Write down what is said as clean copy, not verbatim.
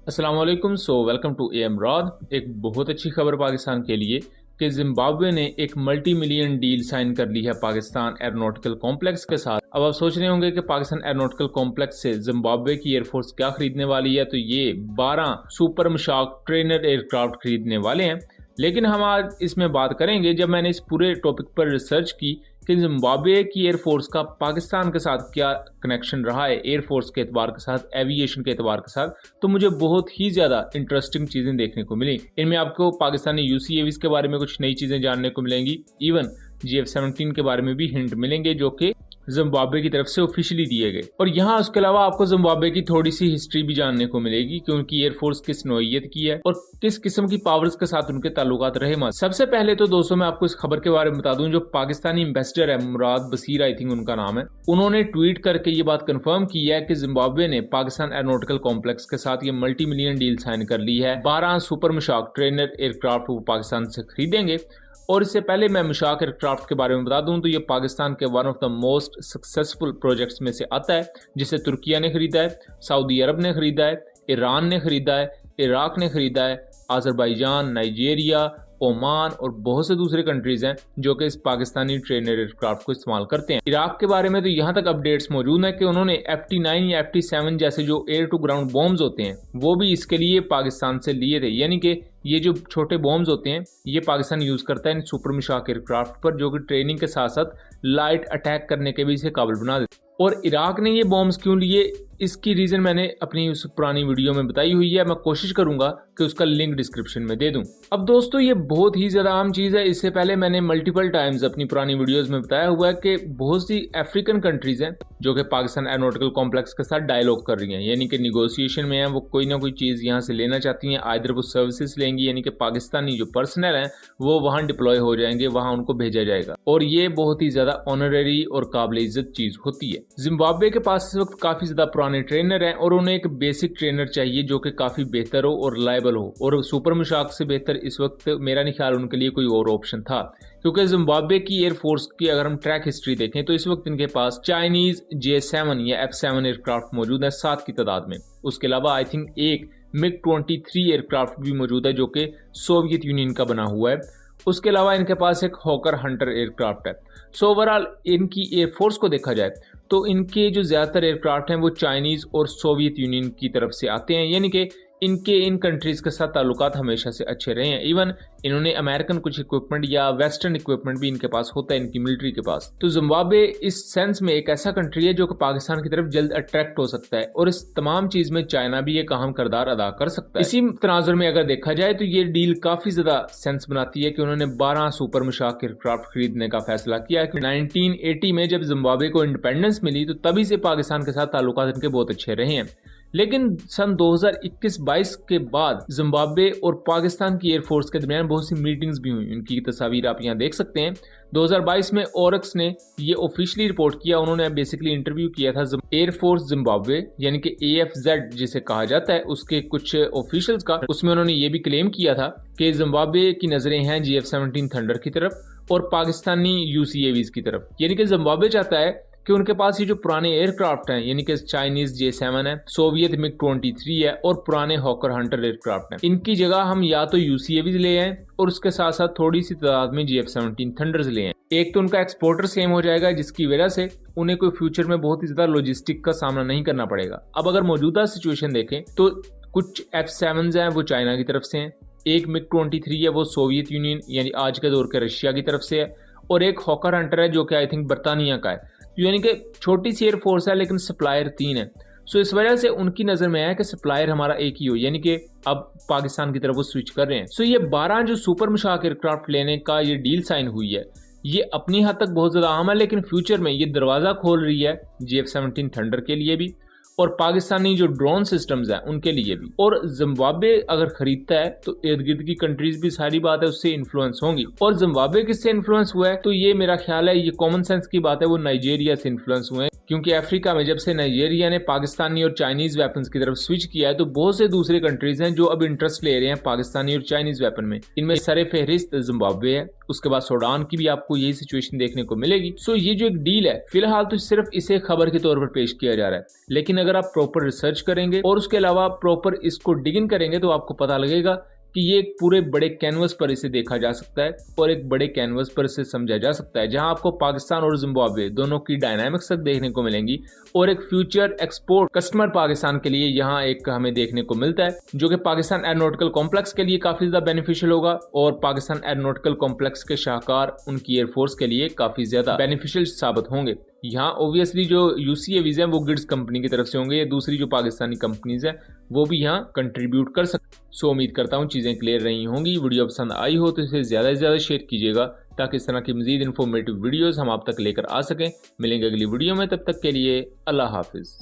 अस्सलाम वालेकुम। Welcome to एम रॉद। एक बहुत अच्छी खबर पाकिस्तान के लिए कि जिम्बाब्वे ने एक मल्टी मिलियन डील साइन कर ली है पाकिस्तान एरोनॉटिकल कॉम्प्लेक्स के साथ। अब आप सोच रहे होंगे कि पाकिस्तान एरोनॉटिकल कॉम्प्लेक्स से जिम्बाब्वे की एयरफोर्स क्या खरीदने वाली है, तो ये 12 सुपर मशाक ट्रेनर एयरक्राफ्ट खरीदने वाले हैं। लेकिन हम आज इसमें बात करेंगे, जब मैंने इस पूरे टॉपिक पर रिसर्च की कि जिम्बाब्वे की एयरफोर्स का पाकिस्तान के साथ क्या कनेक्शन रहा है एयरफोर्स के एतबार के साथ, एविएशन के एतबार के साथ, तो मुझे बहुत ही ज़्यादा इंटरेस्टिंग चीज़ें देखने को मिली। इनमें आपको पाकिस्तानी यूसीएवीज के बारे में कुछ नई चीज़ें जानने को मिलेंगी। इवन GF-17 के बारे में भी हिंट मिलेंगे जो कि जिम्बाब्वे की तरफ से ऑफिशियली दिए गए। और यहाँ उसके अलावा आपको जिम्बाब्वे की थोड़ी सी हिस्ट्री भी जानने को मिलेगी कि उनकी एयरफोर्स किस नौइयत की है और किस किस्म की पावर्स के साथ उनके ताल्लुकात रहे। सबसे पहले तो दोस्तों मैं आपको इस खबर के बारे में बता दूं, जो पाकिस्तानी एम्बेसडर है मुराद बसीर, आई थिंक उनका नाम है, उन्होंने ट्वीट करके ये बात कंफर्म की है कि जिम्बाब्वे ने पाकिस्तान एरोनॉटिकल कॉम्प्लेक्स के साथ ये मल्टी मिलियन डील साइन कर ली है। 12 सुपर मशाक ट्रेनर एयरक्राफ्ट वो पाकिस्तान से खरीदेंगे। और इससे पहले मैं मशाक एयरक्राफ्ट के बारे में बता दूं तो ये पाकिस्तान के one of the most successful projects में से आता है, जिसे तुर्किया ने खरीदा है, सऊदी अरब ने खरीदा है, ईरान ने खरीदा है, इराक ने खरीदा है, आज़रबाईजान, नाइजीरिया, ओमान और बहुत से दूसरे कंट्रीज हैं जो कि इस पाकिस्तानी ट्रेनर एयरक्राफ्ट को इस्तेमाल करते हैं। इराक के बारे में तो यहाँ तक अपडेट्स मौजूद हैं कि उन्होंने FT9 या FT7 जैसे जो एयर टू ग्राउंड बॉम्ब्स होते हैं वो भी इसके लिए पाकिस्तान से लिए थे। यानी कि ये जो छोटे बॉम्ब्स होते हैं ये पाकिस्तान यूज करता है इन सुपर मशाक एयरक्राफ्ट पर, जो कि ट्रेनिंग के साथ साथ लाइट अटैक करने के भी इसे काबिल बना देते। और इराक ने ये बॉम्ब्स क्यों लिए, इसकी रीजन मैंने अपनी उस पुरानी वीडियो में बताई हुई है। मैं कोशिश करूंगा कि उसका लिंक डिस्क्रिप्शन में दे दूं। अब दोस्तों ये बहुत ही ज्यादा आम चीज है। इससे पहले मैंने मल्टीपल टाइम्स अपनी पुरानी वीडियोस में बताया हुआ है कि बहुत सी अफ्रीकन कंट्रीज हैं जो कि पाकिस्तान एरोनॉटिकल कॉम्प्लेक्स के साथ डायलॉग कर रही हैं, यानी कि निगोशिएशन में है। वो कोई ना कोई चीज यहाँ से लेना चाहती हैं, आइदर वो सर्विसेज लेंगी, यानी कि पाकिस्तानी जो पर्सनल है वो वहां डिप्लॉय हो जाएंगे, वहां उनको भेजा जाएगा। और ये बहुत ही ज्यादा ऑनररी और काबिल इज्जत चीज होती है। जिम्बाब्वे के पास इस वक्त काफी ज्यादा पुराने ट्रेनर हैं और उन्हें एक बेसिक ट्रेनर चाहिए जो कि काफी बेहतर हो और रिलायबल हो। और सुपर मशाक से बेहतर इस वक्त मेरा नहीं ख्याल उनके लिए कोई और ऑप्शन था, क्योंकि जिम्बाब्वे की एयरफोर्स की अगर हम ट्रैक हिस्ट्री देखें तो इस वक्त इनके पास चाइनीज J7 या F7 एयरक्राफ्ट मौजूद है 7 की तादाद में। उसके अलावा आई थिंक एक MiG-23 एयरक्राफ्ट भी मौजूद है जो कि सोवियत यूनियन का बना हुआ है। उसके अलावा इनके पास एक हॉकर हंटर एयरक्राफ्ट है। सो ओवरऑल इनकी एयरफोर्स को देखा जाए तो इनके जो ज्यादातर एयरक्राफ्ट हैं वो चाइनीज और सोवियत यूनियन की तरफ से आते हैं, यानी कि इनके इन कंट्रीज के साथ ताल्लुकात हमेशा से अच्छे रहे हैं। इवन इन्होंने अमेरिकन कुछ इक्विपमेंट या वेस्टर्न इक्विपमेंट भी इनके पास होता है, इनकी मिलिट्री के पास। तो जिम्बाब्वे इस सेंस में एक ऐसा कंट्री है जो कि पाकिस्तान की तरफ जल्द अट्रैक्ट हो सकता है और इस तमाम चीज में चाइना भी एक अहम किरदार अदा कर सकता है। इसी तनाजुर में अगर देखा जाए तो ये डील काफी ज्यादा सेंस बनाती है कि उन्होंने 12 सुपर मशाक एयरक्राफ्ट खरीदने का फैसला किया। 1980 में जब जिम्बाब्वे को इंडिपेंडेंस मिली तो तभी से पाकिस्तान के साथ ताल्लुकात इनके बहुत अच्छे रहे हैं। लेकिन सन 2021-22 के बाद जिम्बाब्वे और पाकिस्तान की एयरफोर्स के दरमियान बहुत सी मीटिंग्स भी हुई। उनकी तस्वीर आप यहाँ देख सकते हैं। 2022 में ओरक्स ने ये ऑफिशियली रिपोर्ट किया, उन्होंने बेसिकली इंटरव्यू किया था एयरफोर्स जिम्बाब्वे यानी कि AFZ जिसे कहा जाता है उसके कुछ ऑफिशियल्स का। उसमें उन्होंने ये भी क्लेम किया था कि जिम्बाब्वे की नजरें हैं GF-17 थंडर की तरफ और पाकिस्तानी UCAVs की तरफ। यानी कि जिम्बाब्वे चाहता है कि उनके पास ये जो पुराने एयरक्राफ्ट हैं, यानी कि चाइनीज J7 है, सोवियत MiG-23 है और पुराने हॉकर हंटर एयरक्राफ्ट हैं, इनकी जगह हम या तो UCAVs ले आए और उसके साथ साथ थोड़ी सी तादाद में GF-17 थंडर्स ले आए। एक तो उनका एक्सपोर्टर सेम हो जाएगा, जिसकी वजह से उन्हें कोई फ्यूचर में बहुत ही ज्यादा लॉजिस्टिक का सामना नहीं करना पड़ेगा। अब अगर मौजूदा सिचुएशन देखें तो कुछ F7s हैं वो चाइना की तरफ से हैं, एक MiG-23 है वो सोवियत यूनियन यानी आज के दौर के रशिया की तरफ से है, और एक हॉकर हंटर है जो कि आई थिंक बर्तानिया का है। यानी कि छोटी सी एयरफोर्स है लेकिन सप्लायर 3 है। सो इस वजह से उनकी नजर में है कि सप्लायर हमारा एक ही हो, यानी कि अब पाकिस्तान की तरफ वो स्विच कर रहे हैं। सो ये 12 जो सुपर मशाक एयरक्राफ्ट लेने का ये डील साइन हुई है, ये अपनी हद तक बहुत ज्यादा आम है, लेकिन फ्यूचर में ये दरवाजा खोल रही है GF-17 थंडर के लिए भी और पाकिस्तानी जो ड्रोन सिस्टम्स हैं उनके लिए भी। और जिम्बाब्वे अगर खरीदता है तो इर्द गिर्द की कंट्रीज भी सारी बात है उससे इन्फ्लुएंस होंगी। और जिम्बाब्वे किससे इन्फ्लुएंस हुआ है तो ये मेरा ख्याल है ये कॉमन सेंस की बात है, वो नाइजीरिया से इन्फ्लुएंस हुए हैं, क्योंकि अफ्रीका में जब से नाइजीरिया ने पाकिस्तानी और चाइनीज वेपन्स की तरफ स्विच किया है तो बहुत से दूसरे कंट्रीज हैं जो अब इंटरेस्ट ले रहे हैं पाकिस्तानी और चाइनीज वेपन में। इनमें सरे फहरिस्त जिम्बाब्वे है, उसके बाद सूडान की भी आपको यही सिचुएशन देखने को मिलेगी। सो ये जो एक डील है फिलहाल तो सिर्फ इसे खबर के तौर पर पेश किया जा रहा है, लेकिन अगर आप प्रॉपर रिसर्च करेंगे और उसके अलावा प्रॉपर इसको डिग इन करेंगे तो आपको पता लगेगा कि ये एक पूरे बड़े कैनवस पर इसे देखा जा सकता है और एक बड़े कैनवस पर इसे समझा जा सकता है, जहां आपको पाकिस्तान और जिम्बाब्वे दोनों की डायनामिक्स तक देखने को मिलेंगी और एक फ्यूचर एक्सपोर्ट कस्टमर पाकिस्तान के लिए यहां एक हमें देखने को मिलता है, जो कि पाकिस्तान एयरोनॉटिकल कॉम्प्लेक्स के लिए काफी ज्यादा बेनिफिशियल होगा और पाकिस्तान एयरोनॉटिकल कॉम्प्लेक्स के शाहकार उनकी एयरफोर्स के लिए काफी ज्यादा बेनिफिशियल साबित होंगे। यहाँ ऑब्वियसली जो UCAVs हैं वो गिड्स कंपनी की तरफ से होंगे या दूसरी जो पाकिस्तानी कंपनीज हैं वो भी यहाँ कंट्रीब्यूट कर सकते। सो उम्मीद करता हूँ चीज़ें क्लियर रही होंगी। वीडियो पसंद आई हो तो इसे ज़्यादा से ज़्यादा शेयर कीजिएगा ताकि इस तरह की मज़ीद इन्फॉर्मेटिव वीडियोज़ हम आप तक लेकर आ सकें। मिलेंगे अगली वीडियो में, तब तक के लिए अल्लाह हाफिज़।